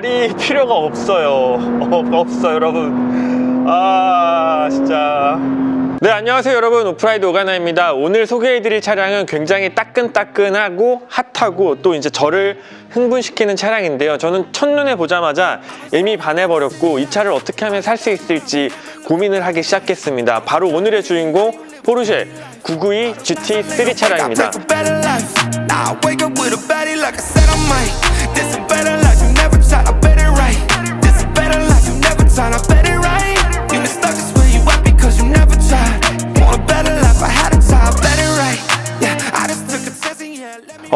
말이 필요가 없어요. 없어요, 여러분. 아, 진짜. 네, 안녕하세요 여러분, 오프라이드 오가나입니다. 오늘 소개해드릴 차량은 굉장히 따끈따끈하고 핫하고 또 이제 저를 흥분시키는 차량인데요. 저는 첫눈에 보자마자 이미 반해버렸고 이 차를 어떻게 하면 살 수 있을지 고민을 하기 시작했습니다. 바로 오늘의 주인공 포르쉐 992 GT3 차량입니다.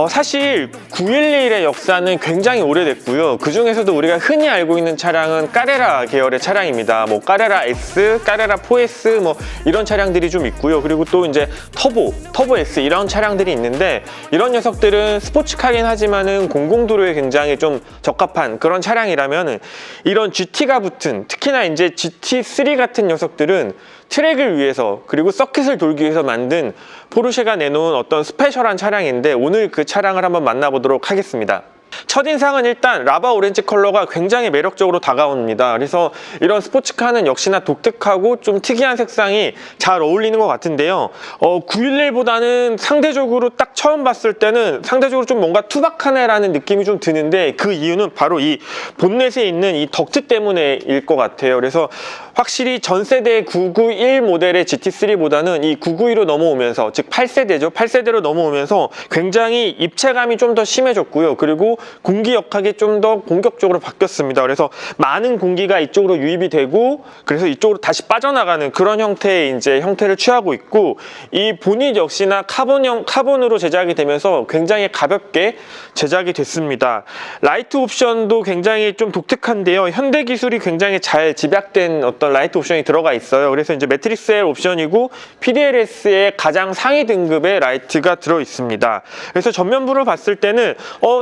사실 911의 역사는 굉장히 오래됐고요. 그 중에서도 우리가 흔히 알고 있는 차량은 까레라 계열의 차량입니다. 뭐 까레라 S, 까레라 4S 뭐 이런 차량들이 좀 있고요. 그리고 또 이제 터보 S 이런 차량들이 있는데 이런 녀석들은 스포츠카긴 하지만은 공공도로에 굉장히 좀 적합한 그런 차량이라면 이런 GT가 붙은, 특히나 이제 GT3 같은 녀석들은 트랙을 위해서 그리고 서킷을 돌기 위해서 만든 포르쉐가 내놓은 어떤 스페셜한 차량인데 오늘 그 차량을 한번 만나보도록 하겠습니다. 첫인상은 일단 라바 오렌지 컬러가 굉장히 매력적으로 다가옵니다. 그래서 이런 스포츠카는 역시나 독특하고 좀 특이한 색상이 잘 어울리는 것 같은데요. 911보다는 상대적으로 딱 처음 봤을 때는 상대적으로 좀 뭔가 투박하네라는 느낌이 좀 드는데 그 이유는 바로 이 본넷에 있는 이 덕트 때문에일 것 같아요. 그래서 확실히 전 세대 991 모델의 GT3보다는 이 992로 넘어오면서, 즉 8세대죠. 8세대로 넘어오면서 굉장히 입체감이 좀 더 심해졌고요. 그리고 공기 역학이 좀 더 공격적으로 바뀌었습니다. 그래서 많은 공기가 이쪽으로 유입이 되고 그래서 이쪽으로 다시 빠져나가는 그런 형태의 이제 형태를 취하고 있고, 이 보닛 역시나 카본으로 제작이 되면서 굉장히 가볍게 제작이 됐습니다. 라이트 옵션도 굉장히 좀 독특한데요. 현대 기술이 굉장히 잘 집약된 어떤 라이트 옵션이 들어가 있어요. 그래서 이제 매트릭스 L 옵션이고 PDLS의 가장 상위 등급의 라이트가 들어 있습니다. 그래서 전면부를 봤을 때는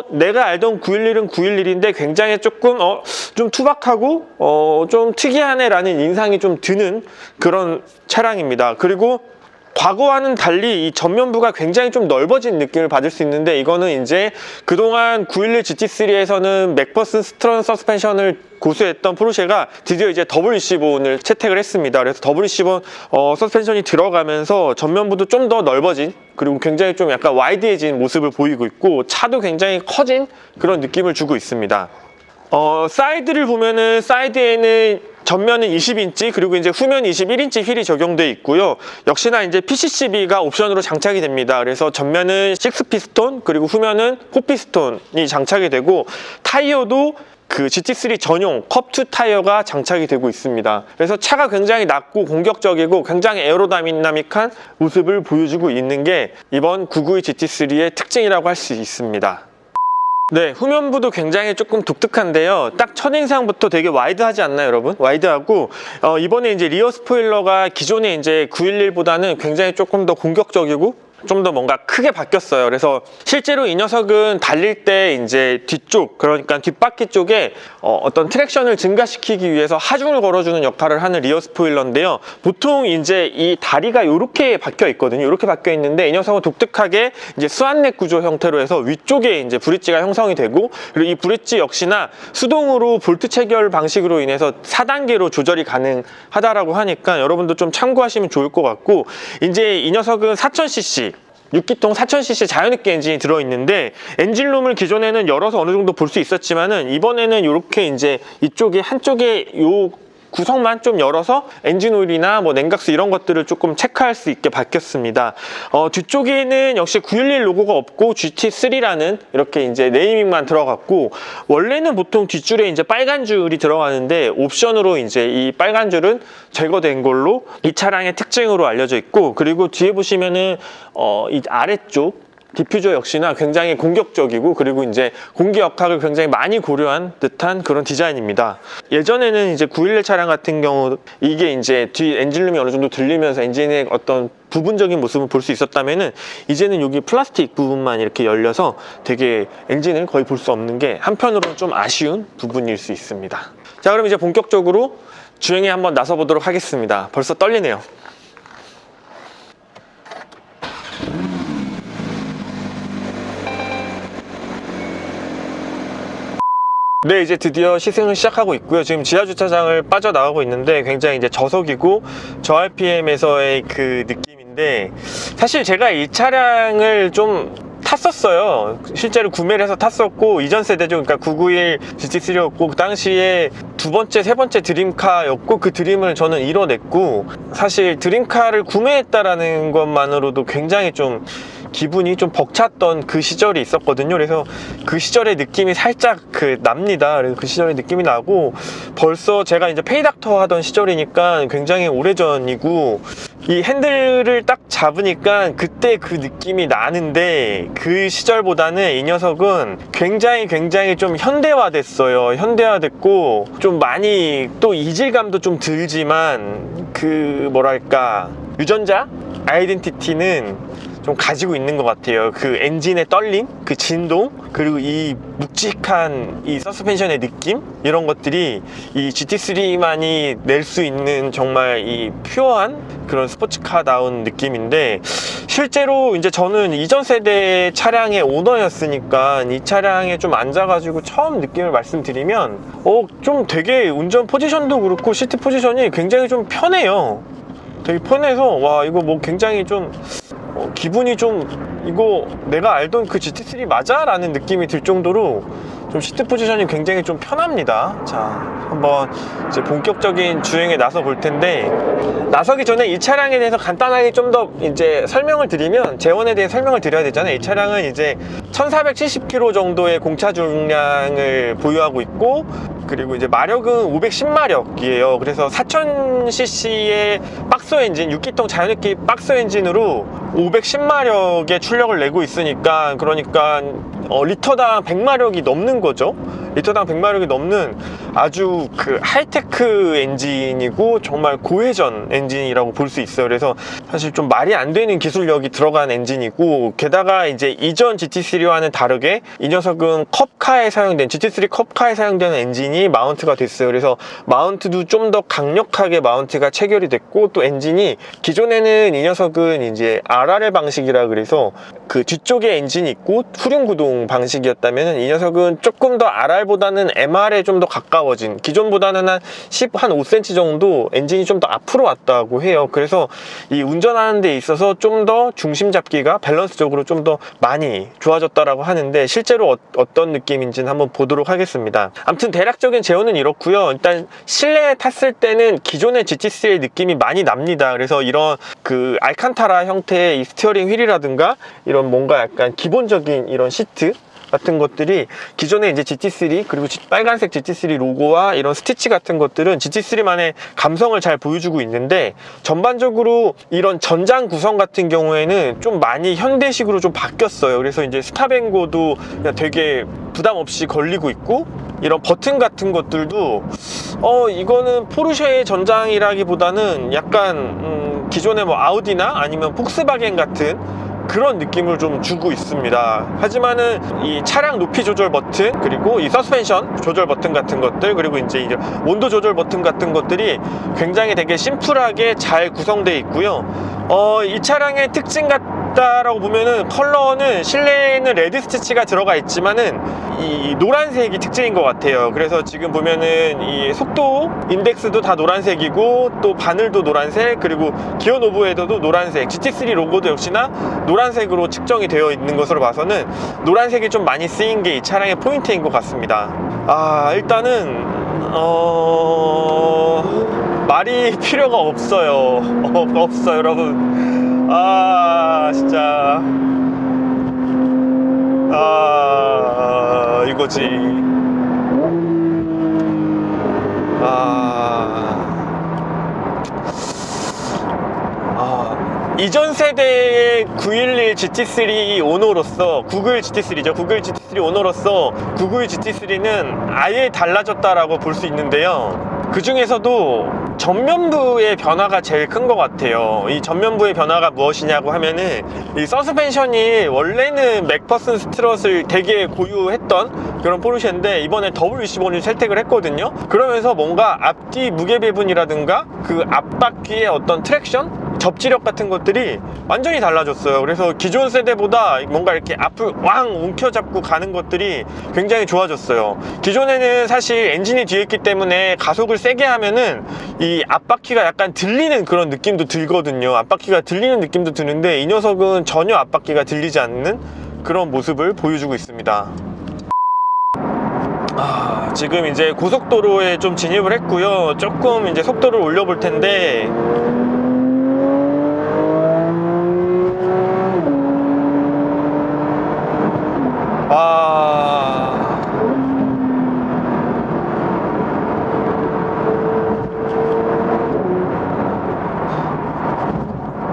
내가 알던 911은 911인데 굉장히 조금 좀 투박하고 좀 특이하네 라는 인상이 좀 드는 그런 차량입니다. 그리고 과거와는 달리 이 전면부가 굉장히 좀 넓어진 느낌을 받을 수 있는데, 이거는 이제 그동안 911 GT3에서는 맥퍼슨 스트런 서스펜션을 고수했던 포르쉐가 드디어 이제 WC-본을 채택을 했습니다. 그래서 WC-본 서스펜션이 들어가면서 전면부도 좀 더 넓어진, 그리고 굉장히 좀 약간 와이드해진 모습을 보이고 있고 차도 굉장히 커진 그런 느낌을 주고 있습니다. 사이드를 보면은 사이드에는 전면은 20인치 그리고 이제 후면 21인치 휠이 적용되어 있고요. 역시나 이제 PCCB가 옵션으로 장착이 됩니다. 그래서 전면은 6피스톤 그리고 후면은 4피스톤이 장착이 되고, 타이어도 그 GT3 전용 컵2 타이어가 장착이 되고 있습니다. 그래서 차가 굉장히 낮고 공격적이고 굉장히 에어로다이나믹한 모습을 보여주고 있는 게 이번 992 GT3의 특징이라고 할 수 있습니다. 네, 후면부도 굉장히 조금 독특한데요. 딱 첫인상부터 되게 와이드하지 않나요, 여러분? 와이드하고 이번에 이제 리어 스포일러가 기존에 이제 911보다는 굉장히 조금 더 공격적이고 좀 더 뭔가 크게 바뀌었어요. 그래서 실제로 이 녀석은 달릴 때 이제 뒤쪽, 그러니까 뒷바퀴 쪽에 어떤 트랙션을 증가시키기 위해서 하중을 걸어주는 역할을 하는 리어 스포일러인데요. 보통 이제 이 다리가 이렇게 박혀 있거든요. 이렇게 박혀 있는데 이 녀석은 독특하게 이제 스완넥 구조 형태로 해서 위쪽에 이제 브릿지가 형성이 되고, 그리고 이 브릿지 역시나 수동으로 볼트 체결 방식으로 인해서 4단계로 조절이 가능하다라고 하니까 여러분도 좀 참고하시면 좋을 것 같고, 이제 이 녀석은 4000cc 6기통 4000cc 자연흡기 엔진이 들어있는데, 엔진룸을 기존에는 열어서 어느 정도 볼 수 있었지만은 이번에는 이렇게 이제 이쪽에 한쪽에 요 구성만 좀 열어서 엔진 오일이나 뭐 냉각수 이런 것들을 조금 체크할 수 있게 바뀌었습니다. 뒤쪽에는 역시 911 로고가 없고 GT3라는 이렇게 이제 네이밍만 들어갔고, 원래는 보통 뒷줄에 이제 빨간 줄이 들어가는데 옵션으로 이제 이 빨간 줄은 제거된 걸로 이 차량의 특징으로 알려져 있고, 그리고 뒤에 보시면은 이 아래쪽 디퓨저 역시나 굉장히 공격적이고 그리고 이제 공기 역학을 굉장히 많이 고려한 듯한 그런 디자인입니다. 예전에는 이제 911 차량 같은 경우 이게 이제 뒤 엔진룸이 어느 정도 들리면서 엔진의 어떤 부분적인 모습을 볼 수 있었다면은 이제는 여기 플라스틱 부분만 이렇게 열려서 되게 엔진을 거의 볼 수 없는 게 한편으로는 좀 아쉬운 부분일 수 있습니다. 자, 그럼 이제 본격적으로 주행에 한번 나서 보도록 하겠습니다. 벌써 떨리네요. 네, 이제 드디어 시승을 시작하고 있고요. 지금 지하주차장을 빠져나가고 있는데 굉장히 이제 저속이고 저RPM에서의 그 느낌인데, 사실 제가 이 차량을 좀 탔었어요. 실제로 구매를 해서 탔었고, 이전 세대죠. 그러니까 991 GT3였고, 그 당시에 두 번째, 세 번째 드림카였고, 그 드림을 저는 이뤄냈고, 사실 드림카를 구매했다라는 것만으로도 굉장히 좀 기분이 좀 벅찼던 그 시절이 있었거든요. 그래서 그 시절의 느낌이 살짝 납니다. 그래서 그 시절의 느낌이 나고, 벌써 제가 이제 페이닥터 하던 시절이니까 굉장히 오래전이고, 이 핸들을 딱 잡으니까 그때 그 느낌이 나는데, 그 시절보다는 이 녀석은 굉장히 좀 현대화됐어요. 현대화됐고 좀 많이 또 이질감도 좀 들지만, 그 뭐랄까, 유전자 아이덴티티는 좀 가지고 있는 것 같아요. 그 엔진의 떨림, 그 진동, 그리고 이 묵직한 이 서스펜션의 느낌, 이런 것들이 이 GT3만이 낼 수 있는 정말 이 퓨어한 그런 스포츠카다운 느낌인데, 실제로 이제 저는 이전 세대 차량의 오너였으니까 이 차량에 좀 앉아가지고 처음 느낌을 말씀드리면, 좀 되게 운전 포지션도 그렇고 시트 포지션이 굉장히 좀 편해요. 되게 편해서, 와, 이거 뭐 굉장히 좀 기분이 좀, 이거 내가 알던 그 GT3 맞아? 라는 느낌이 들 정도로 좀 시트 포지션이 굉장히 좀 편합니다. 자, 한번 이제 본격적인 주행에 나서 볼 텐데, 나서기 전에 이 차량에 대해서 간단하게 좀 더 이제 설명을 드리면, 재원에 대해 설명을 드려야 되잖아요. 이 차량은 이제 1470km 정도의 공차 중량을 보유하고 있고, 그리고 이제 마력은 510마력이에요. 그래서 4000cc의 박스 엔진, 6기통 자연흡기 박스 엔진으로 510마력의 출력을 내고 있으니까, 그러니까 리터당 100마력이 넘는 거죠. 리터당 100마력이 넘는 아주 그 하이테크 엔진이고 정말 고회전 엔진이라고 볼 수 있어요. 그래서 사실 좀 말이 안 되는 기술력이 들어간 엔진이고, 게다가 이제 이전 GT3와는 다르게 이 녀석은 컵카에 사용된, GT3 컵카에 사용되는 엔진이 마운트가 됐어요. 그래서 마운트도 좀 더 강력하게 마운트가 체결이 됐고, 또 엔진이, 기존에는 이 녀석은 이제 RRL 방식이라 그래서 그 뒤쪽에 엔진이 있고 후륜구동 방식이었다면, 이 녀석은 조금 더 RR보다는 MR에 좀 더 가까워진, 기존보다는 한 5cm 정도 엔진이 좀 더 앞으로 왔다고 해요. 그래서 이 운전하는 데 있어서 좀 더 중심 잡기가 밸런스적으로 좀 더 많이 좋아졌다라고 하는데, 실제로 어떤 느낌인지는 한번 보도록 하겠습니다. 아무튼 대략적인 제어는 이렇고요. 일단 실내에 탔을 때는 기존의 GT3의 느낌이 많이 납니다. 그래서 이런 그 알칸타라 형태의 이 스티어링 휠이라든가 이런 뭔가 약간 기본적인 이런 시트 같은 것들이 기존의 이제 GT3, 그리고 빨간색 GT3 로고와 이런 스티치 같은 것들은 GT3만의 감성을 잘 보여주고 있는데, 전반적으로 이런 전장 구성 같은 경우에는 좀 많이 현대식으로 좀 바뀌었어요. 그래서 이제 스탑앤고도 되게 부담 없이 걸리고 있고, 이런 버튼 같은 것들도 이거는 포르쉐의 전장이라기보다는 약간 기존의 뭐 아우디나 아니면 폭스바겐 같은 그런 느낌을 좀 주고 있습니다. 하지만은 이 차량 높이 조절 버튼, 그리고 이 서스펜션 조절 버튼 같은 것들, 그리고 이제 온도 조절 버튼 같은 것들이 굉장히 되게 심플하게 잘 구성되어 있고요. 이 차량의 특징 같다라고 보면은, 컬러는 실내에는 레드 스티치가 들어가 있지만은 이 노란색이 특징인 것 같아요. 그래서 지금 보면은 이 속도 인덱스도 다 노란색이고, 또 바늘도 노란색, 그리고 기어 노브헤더도 노란색, GT3 로고도 역시나 노란색으로 측정이 되어 있는 것으로 봐서는 노란색이 좀 많이 쓰인 게 이 차량의 포인트인 것 같습니다. 일단은 말이 필요가 없어요. 없어요, 여러분. 진짜 이거지. 이전 세대의 911 GT3 오너로서, 991 GT3죠. 991 GT3 오너로서 991 GT3는 아예 달라졌다라고 볼 수 있는데요. 그 중에서도 전면부의 변화가 제일 큰 것 같아요. 이 전면부의 변화가 무엇이냐고 하면은, 이 서스펜션이 원래는 맥퍼슨 스트럿을 되게 고유했던 그런 포르쉐인데, 이번에 W25를 채택을 했거든요. 그러면서 뭔가 앞뒤 무게 배분이라든가 그 앞바퀴의 어떤 트랙션, 접지력 같은 것들이 완전히 달라졌어요. 그래서 기존 세대보다 뭔가 이렇게 앞을 왕 움켜잡고 가는 것들이 굉장히 좋아졌어요. 기존에는 사실 엔진이 뒤에 있기 때문에 가속을 세게 하면은 이 앞바퀴가 약간 들리는 그런 느낌도 들거든요. 앞바퀴가 들리는 느낌도 드는데 이 녀석은 전혀 앞바퀴가 들리지 않는 그런 모습을 보여주고 있습니다. 지금 이제 고속도로에 좀 진입을 했고요. 조금 이제 속도를 올려볼 텐데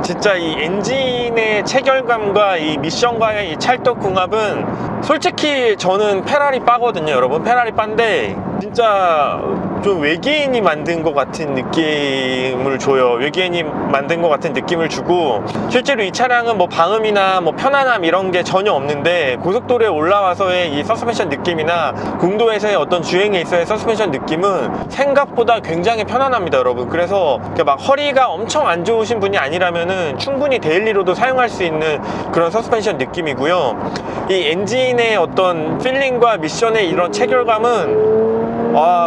진짜 이 엔진의 체결감과 이 미션과의 이 찰떡궁합은 솔직히 저는 페라리 빠거든요, 여러분. 페라리 빠인데 진짜 좀 외계인이 만든 것 같은 느낌을 줘요. 외계인이 만든 것 같은 느낌을 주고, 실제로 이 차량은 뭐 방음이나 뭐 편안함 이런 게 전혀 없는데 고속도로에 올라와서의 이 서스펜션 느낌이나 공도에서의 어떤 주행에 있어의 서스펜션 느낌은 생각보다 굉장히 편안합니다, 여러분. 그래서 막 허리가 엄청 안 좋으신 분이 아니라면은 충분히 데일리로도 사용할 수 있는 그런 서스펜션 느낌이고요. 이 엔진의 어떤 필링과 미션의 이런 체결감은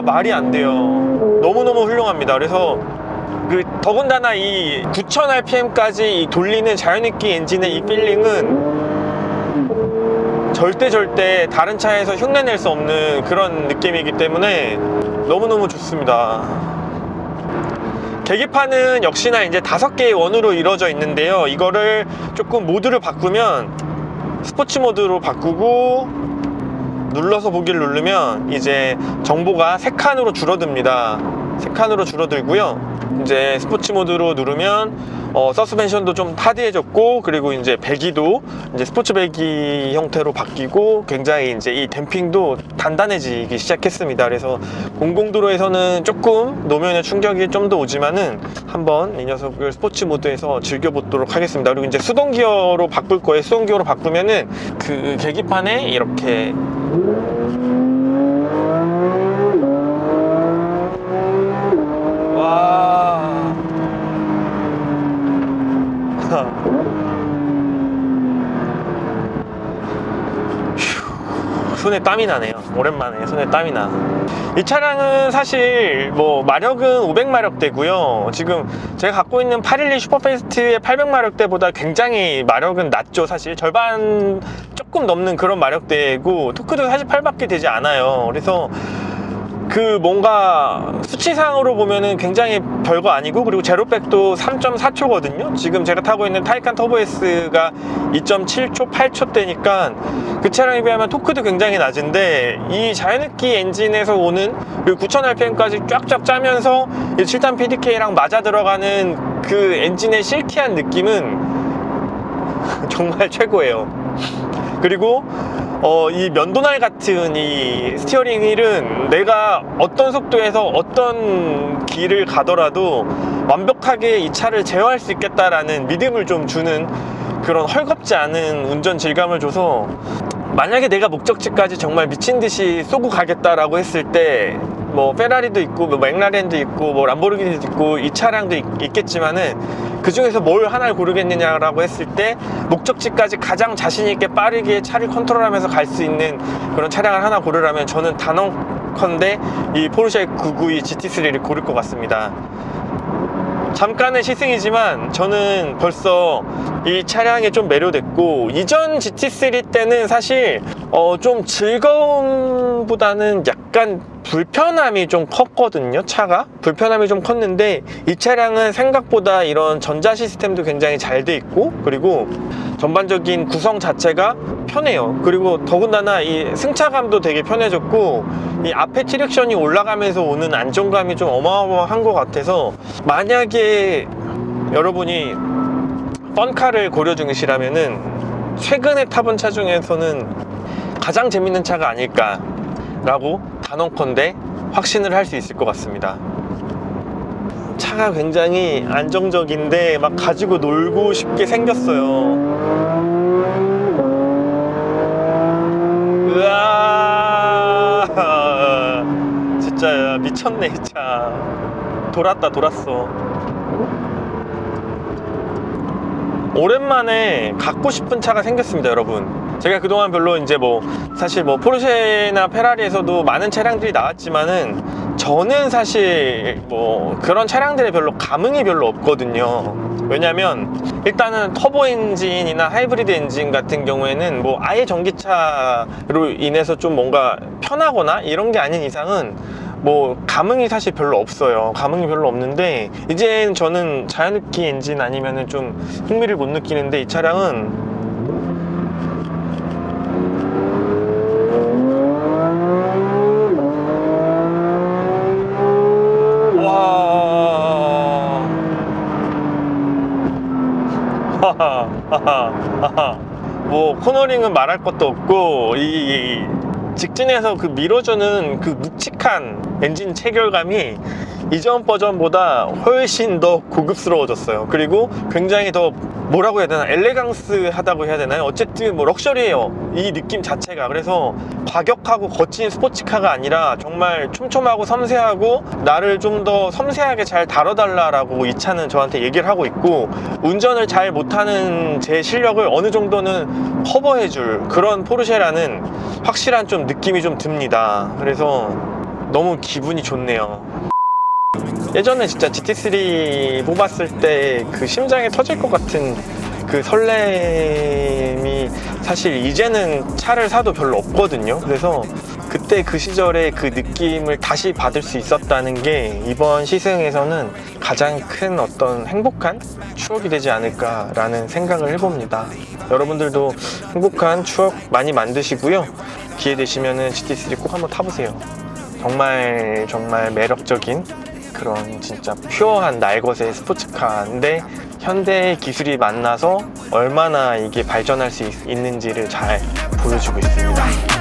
말이 안 돼요. 너무너무 훌륭합니다. 그래서 더군다나 이 9000rpm까지 돌리는 자연흡기 엔진의 이 필링은 절대 다른 차에서 흉내낼 수 없는 그런 느낌이기 때문에 너무너무 좋습니다. 계기판은 역시나 이제 5개의 원으로 이루어져 있는데요. 이거를 조금 모드를 바꾸면 스포츠 모드로 바꾸고 눌러서 보기를 누르면 이제 정보가 3칸으로 줄어듭니다. 3칸으로 줄어들고요. 이제 스포츠 모드로 누르면 서스펜션도 좀 하드해졌고, 그리고 이제 배기도 이제 스포츠 배기 형태로 바뀌고, 굉장히 이제 이 댐핑도 단단해지기 시작했습니다. 그래서 공공도로에서는 조금 노면의 충격이 좀 더 오지만은 한번 이 녀석을 스포츠 모드에서 즐겨보도록 하겠습니다. 그리고 이제 수동 기어로 바꿀 거예요. 수동 기어로 바꾸면은 그 계기판에 이렇게 손에 땀이 나네요. 오랜만에 손에 땀이 나. 이 차량은 사실 뭐 마력은 500마력대고요. 지금 제가 갖고 있는 812 슈퍼패스트의 800마력대보다 굉장히 마력은 낮죠. 사실 절반 조금 넘는 그런 마력대고, 토크도 48밖에 되지 않아요. 그래서 뭔가 수치상으로 보면은 굉장히 별거 아니고, 그리고 제로백도 3.4초거든요. 지금 제가 타고 있는 타이칸 터보 S가 2.7초, 8초대니까 그 차량에 비하면 토크도 굉장히 낮은데, 이 자연흡기 엔진에서 오는 9000rpm까지 쫙쫙 짜면서 7탄 PDK랑 맞아 들어가는 그 엔진의 실키한 느낌은 정말 최고예요. 그리고 이 면도날 같은 이 스티어링 휠은 내가 어떤 속도에서 어떤 길을 가더라도 완벽하게 이 차를 제어할 수 있겠다라는 믿음을 좀 주는 그런 헐겁지 않은 운전 질감을 줘서, 만약에 내가 목적지까지 정말 미친듯이 쏘고 가겠다라고 했을 때 뭐 페라리도 있고 뭐 맥라렌도 있고 뭐 람보르기니도 있고 이 차량도 있겠지만은 그 중에서 뭘 하나를 고르겠느냐라고 했을 때 목적지까지 가장 자신 있게 빠르게 차를 컨트롤하면서 갈 수 있는 그런 차량을 하나 고르라면 저는 단언컨대 이 포르쉐 992 GT3를 고를 것 같습니다. 잠깐의 시승이지만 저는 벌써 이 차량에 좀 매료됐고, 이전 GT3 때는 사실 좀 즐거움보다는 약간 불편함이 좀 컸거든요. 차가 불편함이 좀 컸는데, 이 차량은 생각보다 이런 전자 시스템도 굉장히 잘 돼 있고, 그리고 전반적인 구성 자체가 편해요. 그리고 더군다나 이 승차감도 되게 편해졌고, 이 앞에 트랙션이 올라가면서 오는 안정감이 좀 어마어마한 것 같아서, 만약에 여러분이 펀카를 고려 중이시라면은 최근에 타본 차 중에서는 가장 재밌는 차가 아닐까 라고 단언컨대 확신을 할 수 있을 것 같습니다. 차가 굉장히 안정적인데 막 가지고 놀고 싶게 생겼어요. 으아, 진짜 미쳤네 이 차. 돌았어. 오랜만에 갖고 싶은 차가 생겼습니다, 여러분. 제가 그동안 별로 이제 뭐 사실 뭐 포르쉐나 페라리에서도 많은 차량들이 나왔지만은 저는 사실 뭐 그런 차량들에 별로 감흥이 별로 없거든요. 왜냐면 일단은 터보 엔진이나 하이브리드 엔진 같은 경우에는 뭐 아예 전기차로 인해서 좀 뭔가 편하거나 이런 게 아닌 이상은 뭐 감흥이 사실 별로 없어요. 감흥이 별로 없는데 이제 저는 자연흡기 엔진 아니면은 좀 흥미를 못 느끼는데 이 차량은 뭐 코너링은 말할 것도 없고 이 직진에서 그 밀어주는 그 묵직한 엔진 체결감이 이전 버전보다 훨씬 더 고급스러워졌어요. 그리고 굉장히 더 뭐라고 해야 되나, 엘레강스 하다고 해야 되나요? 어쨌든 뭐 럭셔리해요, 이 느낌 자체가. 그래서 과격하고 거친 스포츠카가 아니라 정말 촘촘하고 섬세하고 나를 좀 더 섬세하게 잘 다뤄달라고 이 차는 저한테 얘기를 하고 있고, 운전을 잘 못하는 제 실력을 어느 정도는 커버해줄 그런 포르쉐라는 확실한 좀 느낌이 좀 듭니다. 그래서 너무 기분이 좋네요. 예전에 진짜 GT3 뽑았을 때 그 심장이 터질 것 같은 그 설렘이 사실 이제는 차를 사도 별로 없거든요. 그래서 그때 그 시절의 그 느낌을 다시 받을 수 있었다는 게 이번 시승에서는 가장 큰 어떤 행복한 추억이 되지 않을까라는 생각을 해봅니다. 여러분들도 행복한 추억 많이 만드시고요. 기회 되시면은 GT3 꼭 한번 타보세요. 정말 매력적인 그런 진짜 퓨어한 날것의 스포츠카인데 현대의 기술이 만나서 얼마나 이게 발전할 수 있는지를 잘 보여주고 있습니다.